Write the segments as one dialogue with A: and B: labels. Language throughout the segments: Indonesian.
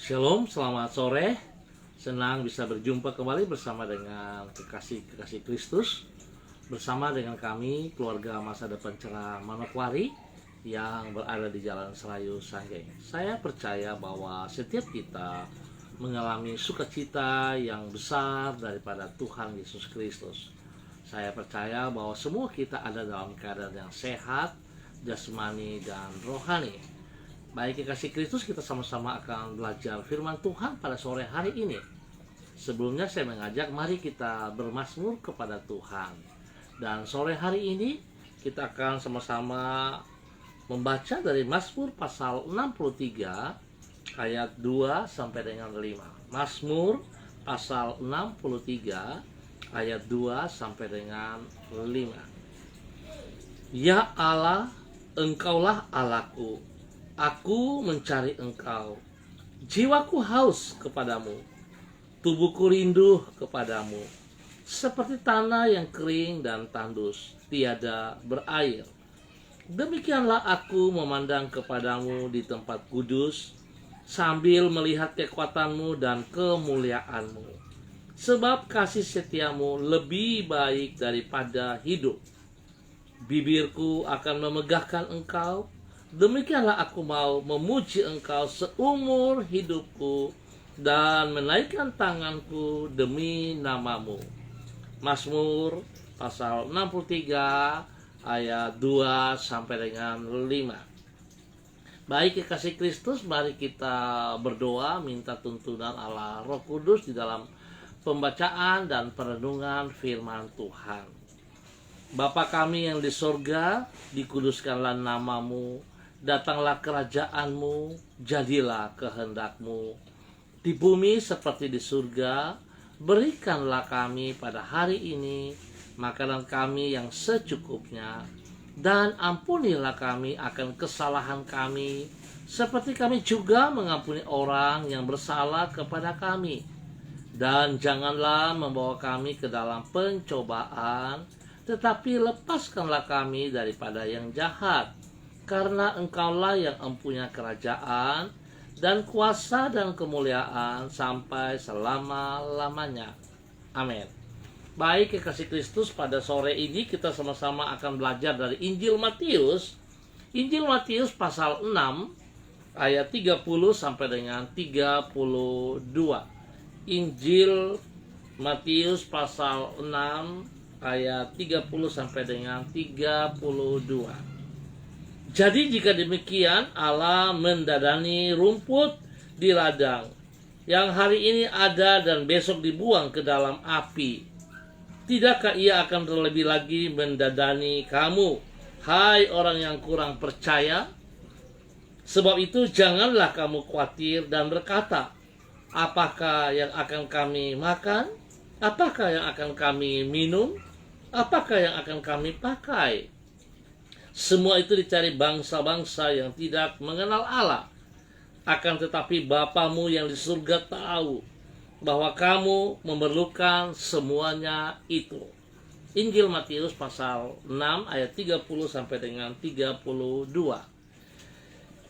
A: Shalom, selamat sore. Senang bisa berjumpa kembali bersama dengan kekasih-kekasih Kristus. Bersama dengan kami, keluarga Masa Depan Cerah Manokwari yang berada di Jalan Serayu Sanggeng. Saya percaya bahwa setiap kita mengalami sukacita yang besar daripada Tuhan Yesus Kristus. Saya percaya bahwa semua kita ada dalam keadaan yang sehat, jasmani dan rohani. Baik kekasih Kristus, kita sama-sama akan belajar firman Tuhan pada sore hari ini. Sebelumnya saya mengajak mari kita bermazmur kepada Tuhan. Dan sore hari ini kita akan sama-sama membaca dari Mazmur pasal 63 ayat 2 sampai dengan 5. Mazmur pasal 63 ayat 2 sampai dengan 5. Ya Allah, Engkaulah Allahku. Aku mencari Engkau. Jiwaku haus kepadamu. Tubuhku rindu kepadamu. Seperti tanah yang kering dan tandus, tiada berair. Demikianlah aku memandang kepadamu di tempat kudus, sambil melihat kekuatanmu dan kemuliaanmu. Sebab kasih setiamu lebih baik daripada hidup. Bibirku akan memegahkan Engkau. Demikianlah aku mau memuji Engkau seumur hidupku dan menaikkan tanganku demi namamu. Mazmur pasal 63 ayat 2 sampai dengan 5. Baik kekasih Kristus, mari kita berdoa minta tuntunan Allah Roh Kudus di dalam pembacaan dan perenungan firman Tuhan. Bapa kami yang di sorga, dikuduskanlah namamu. Datanglah kerajaanmu, jadilah kehendakmu. Di bumi seperti di surga, berikanlah kami pada hari ini makanan kami yang secukupnya. Dan ampunilah kami akan kesalahan kami, seperti kami juga mengampuni orang yang bersalah kepada kami. Dan janganlah membawa kami ke dalam pencobaan, tetapi lepaskanlah kami daripada yang jahat. Karena Engkaulah yang mempunyai kerajaan dan kuasa dan kemuliaan sampai selama-lamanya. Amin. Baik kekasih Kristus, pada sore ini kita sama-sama akan belajar dari Injil Matius. Injil Matius pasal 6 ayat 30 sampai dengan 32. Injil Matius pasal 6 ayat 30 sampai dengan 32. Jadi jika demikian, Allah mendadani rumput di ladang yang hari ini ada dan besok dibuang ke dalam api. Tidakkah Ia akan terlebih lagi mendadani kamu, hai orang yang kurang percaya? Sebab itu janganlah kamu khawatir dan berkata, apakah yang akan kami makan? Apakah yang akan kami minum? Apakah yang akan kami pakai? Semua itu dicari bangsa-bangsa yang tidak mengenal Allah. Akan tetapi Bapamu yang di surga tahu bahwa kamu memerlukan semuanya itu. Injil Matius pasal 6 ayat 30 sampai dengan 32.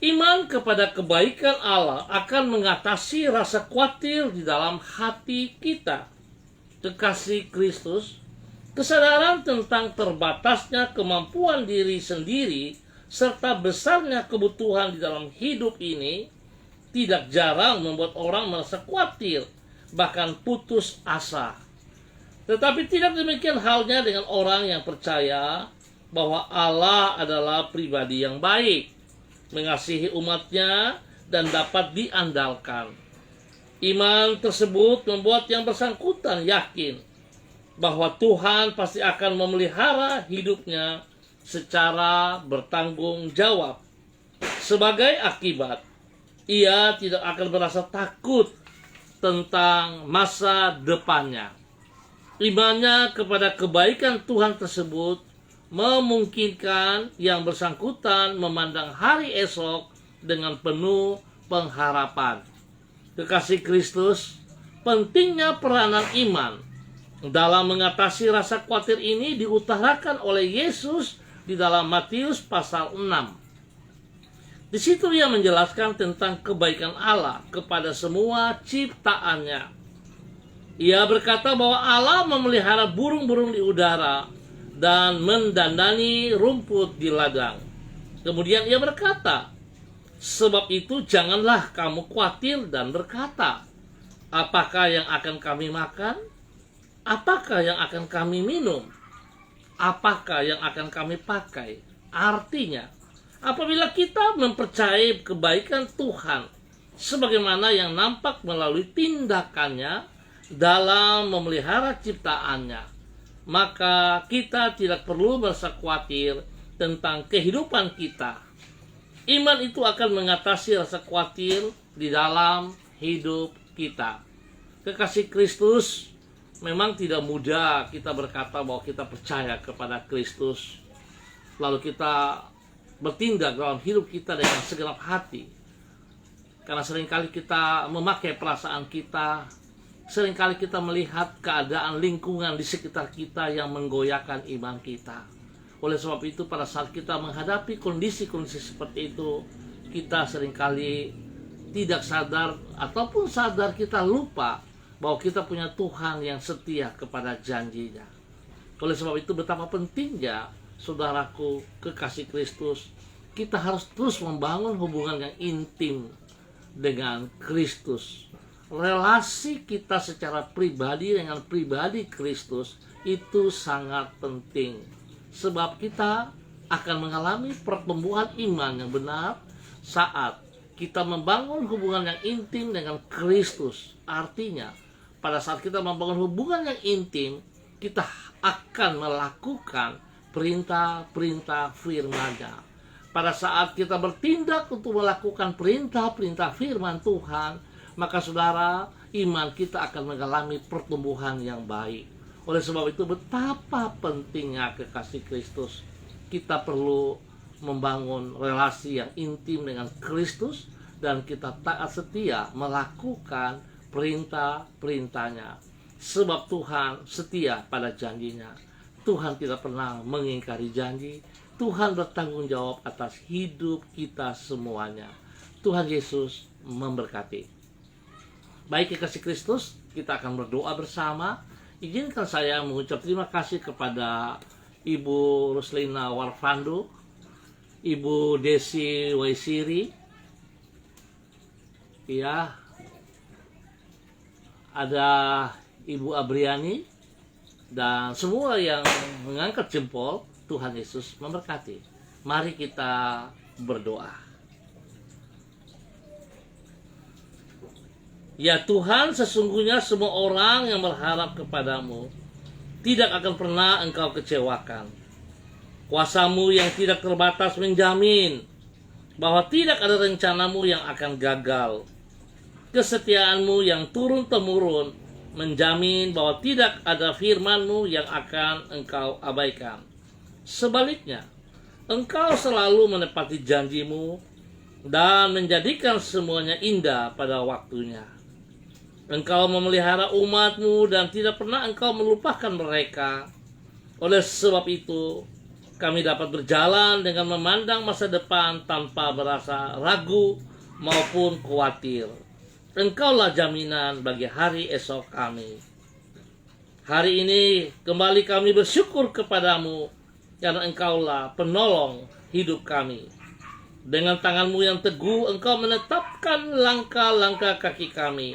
A: Iman kepada kebaikan Allah akan mengatasi rasa khawatir di dalam hati kita. Kekasih Kristus, kesadaran tentang terbatasnya kemampuan diri sendiri serta besarnya kebutuhan di dalam hidup ini tidak jarang membuat orang merasa khawatir, bahkan putus asa. Tetapi tidak demikian halnya dengan orang yang percaya bahwa Allah adalah pribadi yang baik, mengasihi umatnya dan dapat diandalkan. Iman tersebut membuat yang bersangkutan yakin bahwa Tuhan pasti akan memelihara hidupnya secara bertanggung jawab. Sebagai akibat, ia tidak akan merasa takut tentang masa depannya. Imannya kepada kebaikan Tuhan tersebut memungkinkan yang bersangkutan memandang hari esok dengan penuh pengharapan. Kekasih Kristus, pentingnya peranan iman dalam mengatasi rasa khawatir ini diutarakan oleh Yesus di dalam Matius pasal 6. Di situ ia menjelaskan tentang kebaikan Allah kepada semua ciptaannya. Ia berkata bahwa Allah memelihara burung-burung di udara dan mendandani rumput di ladang. Kemudian ia berkata, sebab itu janganlah kamu khawatir dan berkata, apakah yang akan kami makan? Apakah yang akan kami minum? Apakah yang akan kami pakai? Artinya, apabila kita mempercayai kebaikan Tuhan sebagaimana yang nampak melalui tindakannya dalam memelihara ciptaannya, maka kita tidak perlu merasa khawatir tentang kehidupan kita. Iman itu akan mengatasi rasa khawatir di dalam hidup kita. Kekasih Kristus, memang tidak mudah kita berkata bahwa kita percaya kepada Kristus, lalu kita bertindak dalam hidup kita dengan segenap hati. Karena seringkali kita memakai perasaan kita, seringkali kita melihat keadaan lingkungan di sekitar kita yang menggoyahkan iman kita. Oleh sebab itu, pada saat kita menghadapi kondisi-kondisi seperti itu, kita seringkali tidak sadar ataupun sadar kita lupa bahwa kita punya Tuhan yang setia kepada janjinya. Oleh sebab itu, betapa pentingnya, saudaraku kekasih Kristus, kita harus terus membangun hubungan yang intim dengan Kristus. Relasi kita secara pribadi dengan pribadi Kristus itu sangat penting. Sebab kita akan mengalami pertumbuhan iman yang benar saat kita membangun hubungan yang intim dengan Kristus. Artinya, pada saat kita membangun hubungan yang intim, kita akan melakukan perintah-perintah firman-Nya. Pada saat kita bertindak untuk melakukan perintah-perintah firman Tuhan, maka saudara, iman kita akan mengalami pertumbuhan yang baik. Oleh sebab itu, betapa pentingnya kekasih Kristus. Kita perlu membangun relasi yang intim dengan Kristus dan kita taat setia melakukan perintah-perintahnya. Sebab Tuhan setia pada janjinya. Tuhan tidak pernah mengingkari janji. Tuhan bertanggung jawab atas hidup kita semuanya. Tuhan Yesus memberkati. Baik kekasih Kristus, kita akan berdoa bersama. Izinkan saya mengucap terima kasih kepada Ibu Ruslina Warfando, Ibu Desi Waisiri, ya, ada Ibu Abriani, dan semua yang mengangkat jempol. Tuhan Yesus memberkati. Mari kita berdoa. Ya Tuhan, sesungguhnya semua orang yang berharap kepadamu tidak akan pernah Engkau kecewakan. Kuasa-Mu yang tidak terbatas menjamin bahwa tidak ada rencana-Mu yang akan gagal. Kesetiaan-Mu yang turun-temurun menjamin bahwa tidak ada firman-Mu yang akan Engkau abaikan. Sebaliknya, Engkau selalu menepati janji-Mu dan menjadikan semuanya indah pada waktunya. Engkau memelihara umat-Mu dan tidak pernah Engkau melupakan mereka. Oleh sebab itu, kami dapat berjalan dengan memandang masa depan tanpa merasa ragu maupun khawatir. Engkaulah jaminan bagi hari esok kami. Hari ini kembali kami bersyukur kepadamu, karena Engkaulah penolong hidup kami. Dengan tangan-Mu yang teguh, Engkau menetapkan langkah-langkah kaki kami.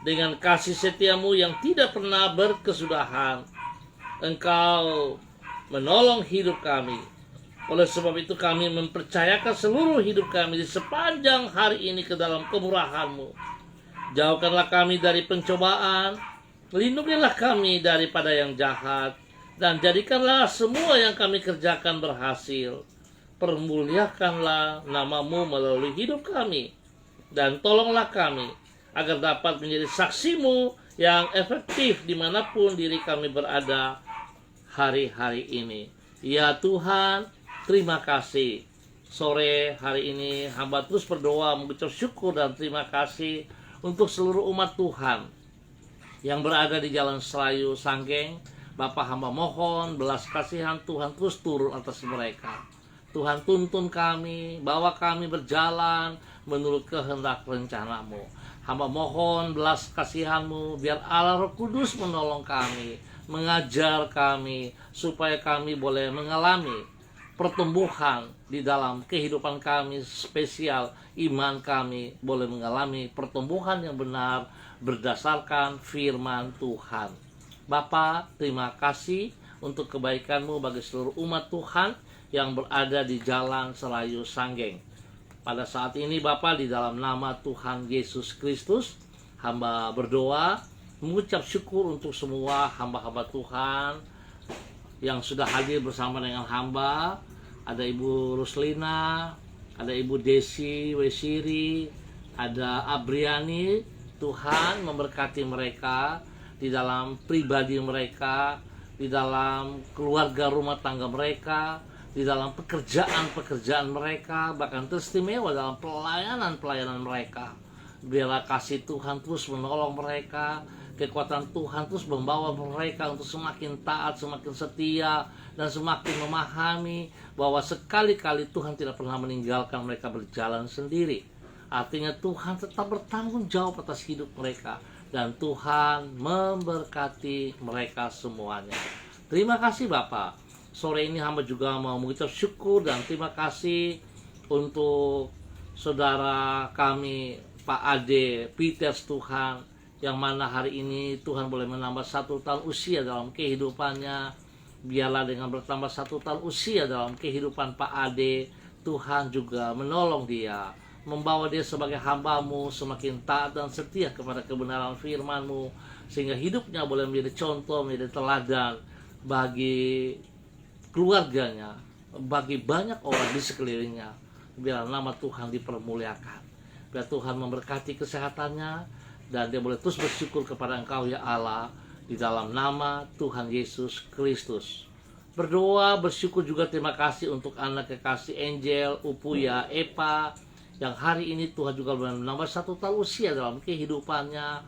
A: Dengan kasih setia-Mu yang tidak pernah berkesudahan, Engkau menolong hidup kami. Oleh sebab itu kami mempercayakan seluruh hidup kami di sepanjang hari ini ke dalam kemurahan-Mu. Jauhkanlah kami dari pencobaan, lindungilah kami daripada yang jahat, dan jadikanlah semua yang kami kerjakan berhasil. Permuliakanlah nama-Mu melalui hidup kami, dan tolonglah kami agar dapat menjadi saksi-Mu yang efektif dimanapun diri kami berada hari-hari ini. Ya Tuhan, terima kasih. Sore hari ini hamba terus berdoa, mengucap syukur dan terima kasih untuk seluruh umat Tuhan yang berada di Jalan Selayu Sanggeng. Bapak hamba mohon belas kasihan Tuhan terus turun atas mereka. Tuhan tuntun kami, bawa kami berjalan menurut kehendak rencana-Mu. Hamba mohon belas kasihan-Mu, biar Allah Roh Kudus menolong kami, mengajar kami, supaya kami boleh mengalami pertumbuhan di dalam kehidupan kami spesial. Iman kami boleh mengalami pertumbuhan yang benar berdasarkan firman Tuhan. Bapa, terima kasih untuk kebaikan-Mu bagi seluruh umat Tuhan yang berada di Jalan Serayu Sanggeng. Pada saat ini Bapa, di dalam nama Tuhan Yesus Kristus, hamba berdoa, mengucap syukur untuk semua hamba-hamba Tuhan yang sudah hadir bersama dengan hamba. Ada Ibu Ruslina, ada Ibu Desi Wesiri, ada Abriani. Tuhan memberkati mereka di dalam pribadi mereka, di dalam keluarga rumah tangga mereka, di dalam pekerjaan-pekerjaan mereka, bahkan teristimewa dalam pelayanan-pelayanan mereka. Biarlah kasih Tuhan terus menolong mereka, kekuatan Tuhan terus membawa mereka untuk semakin taat, semakin setia, dan semakin memahami bahwa sekali-kali Tuhan tidak pernah meninggalkan mereka berjalan sendiri. Artinya Tuhan tetap bertanggung jawab atas hidup mereka, dan Tuhan memberkati mereka semuanya. Terima kasih Bapak. Sore ini hamba juga mau mengucap syukur dan terima kasih untuk saudara kami Pak Ade Peters Tuhan, yang mana hari ini Tuhan boleh menambah 1 tahun usia dalam kehidupannya. Biarlah dengan bertambah 1 tahun usia dalam kehidupan Pak Ade, Tuhan juga menolong dia, membawa dia sebagai hamba-Mu semakin taat dan setia kepada kebenaran firman-Mu, sehingga hidupnya boleh menjadi contoh, menjadi teladan bagi keluarganya, bagi banyak orang di sekelilingnya. Biar nama Tuhan dipermuliakan, biar Tuhan memberkati kesehatannya, dan dia boleh terus bersyukur kepada Engkau ya Allah, di dalam nama Tuhan Yesus Kristus. Berdoa, bersyukur juga terima kasih untuk anak kekasih Angel, Upuya, Epa, yang hari ini Tuhan juga menambah 1 tahun usia dalam kehidupannya.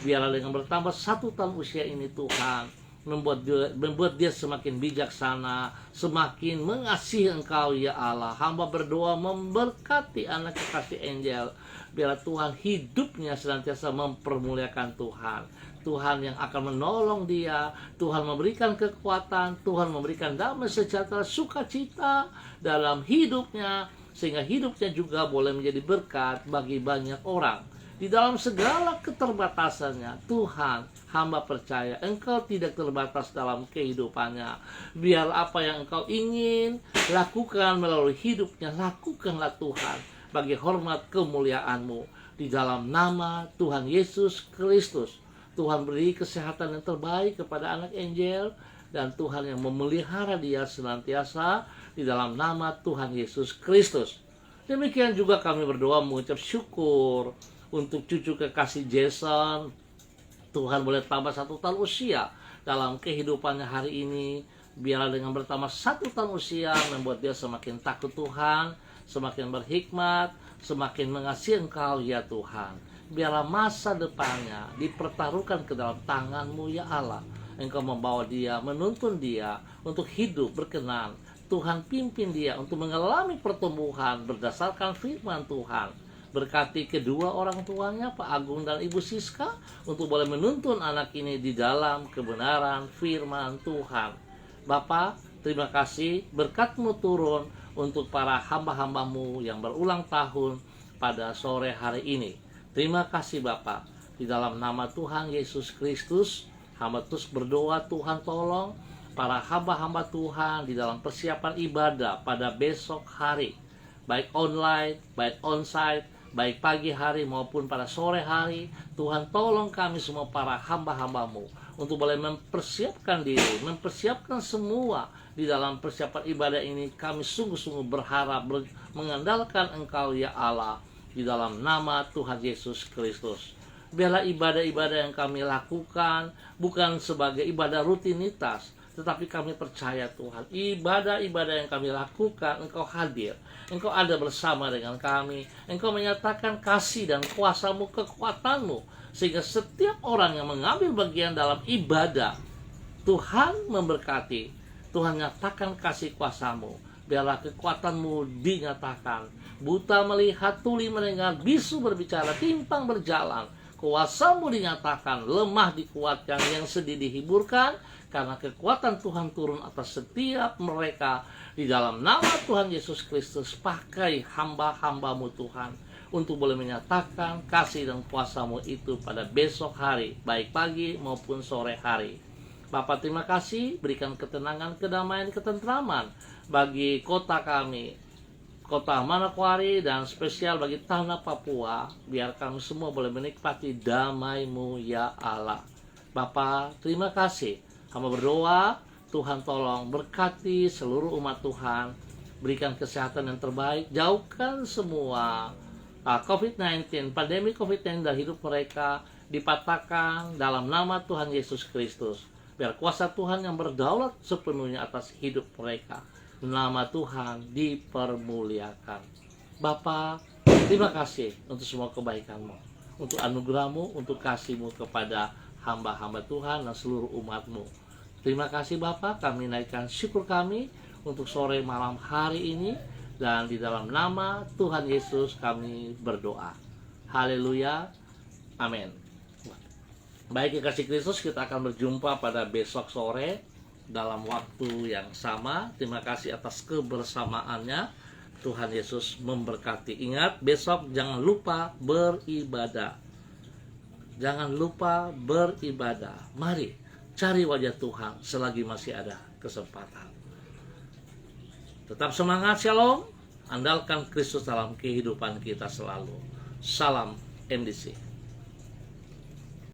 A: Biarlah dengan bertambah 1 tahun usia ini Tuhan membuat dia semakin bijaksana, semakin mengasihi Engkau ya Allah. Hamba berdoa memberkati anak kekasih Angel, biarlah Tuhan hidupnya senantiasa mempermuliakan Tuhan. Tuhan yang akan menolong dia, Tuhan memberikan kekuatan, Tuhan memberikan damai sejahtera, sukacita dalam hidupnya, sehingga hidupnya juga boleh menjadi berkat bagi banyak orang. Di dalam segala keterbatasannya, Tuhan, hamba percaya Engkau tidak terbatas dalam kehidupannya. Biar apa yang Engkau ingin lakukan melalui hidupnya, lakukanlah Tuhan, bagi hormat kemuliaan-Mu. Di dalam nama Tuhan Yesus Kristus, Tuhan beri kesehatan yang terbaik kepada anak Angel, dan Tuhan yang memelihara dia senantiasa di dalam nama Tuhan Yesus Kristus. Demikian juga kami berdoa mengucap syukur untuk cucu kekasih Jason. Tuhan boleh tambah 1 tahun usia dalam kehidupannya hari ini. Biarlah dengan bertambah 1 tahun usia membuat dia semakin takut Tuhan, semakin berhikmat, semakin mengasihi Engkau ya Tuhan. Biarlah masa depannya dipertaruhkan ke dalam tangan-Mu ya Allah. Engkau membawa dia, menuntun dia untuk hidup berkenan. Tuhan pimpin dia untuk mengalami pertumbuhan berdasarkan firman Tuhan. Berkati kedua orang tuanya, Pak Agung dan Ibu Siska, untuk boleh menuntun anak ini di dalam kebenaran firman Tuhan. Bapa, terima kasih, berkat-Mu turun untuk para hamba-hamba-Mu yang berulang tahun pada sore hari ini. Terima kasih Bapa, di dalam nama Tuhan Yesus Kristus, hamba terus berdoa, Tuhan tolong para hamba-hamba Tuhan di dalam persiapan ibadah pada besok hari, baik online, baik onsite, baik pagi hari maupun pada sore hari. Tuhan tolong kami semua para hamba-hamba-Mu untuk boleh mempersiapkan diri, mempersiapkan semua di dalam persiapan ibadah ini. Kami sungguh-sungguh berharap, mengandalkan Engkau ya Allah, di dalam nama Tuhan Yesus Kristus. Biarlah ibadah-ibadah yang kami lakukan bukan sebagai ibadah rutinitas, tetapi kami percaya Tuhan, ibadah-ibadah yang kami lakukan, Engkau hadir, Engkau ada bersama dengan kami, Engkau menyatakan kasih dan kuasa-Mu, kekuatan-Mu, sehingga setiap orang yang mengambil bagian dalam ibadah, Tuhan memberkati, Tuhan nyatakan kasih kuasa-Mu. biarlah kekuatan-Mu dinyatakan. Buta melihat, tuli mendengar, bisu berbicara, timpang berjalan. Kuasa-Mu dinyatakan, lemah dikuatkan, yang sedih dihiburkan, karena kekuatan Tuhan turun atas setiap mereka. Di dalam nama Tuhan Yesus Kristus, pakai hamba-hamba-Mu Tuhan, untuk boleh menyatakan kasih dan kuasa-Mu itu pada besok hari, baik pagi maupun sore hari. Bapa, terima kasih, berikan ketenangan, kedamaian, ketentraman bagi kota kami, kota Manokwari, dan spesial bagi tanah Papua. Biar kami semua boleh menikmati damai-Mu ya Allah. Bapa, terima kasih. Hamba berdoa, Tuhan tolong berkati seluruh umat Tuhan. Berikan kesehatan yang terbaik. Jauhkan semua COVID-19, pandemi COVID-19 dari hidup mereka. Dipatahkan dalam nama Tuhan Yesus Kristus. Biar kuasa Tuhan yang berdaulat sepenuhnya atas hidup mereka. Nama Tuhan dipermuliakan. Bapa, terima kasih untuk semua kebaikan-Mu, untuk anugerah-Mu, untuk kasih-Mu kepada hamba-hamba Tuhan dan seluruh umat-Mu. Terima kasih Bapa, kami naikkan syukur kami untuk sore malam hari ini, dan di dalam nama Tuhan Yesus kami berdoa. Haleluya, amin. Baik, kekasih Kristus, kita akan berjumpa pada besok sore dalam waktu yang sama. Terima kasih atas kebersamaannya. Tuhan Yesus memberkati. Ingat, besok jangan lupa beribadah. Jangan lupa beribadah. Mari cari wajah Tuhan selagi masih ada kesempatan. Tetap semangat, shalom. Andalkan Kristus dalam kehidupan kita selalu. Salam MDC.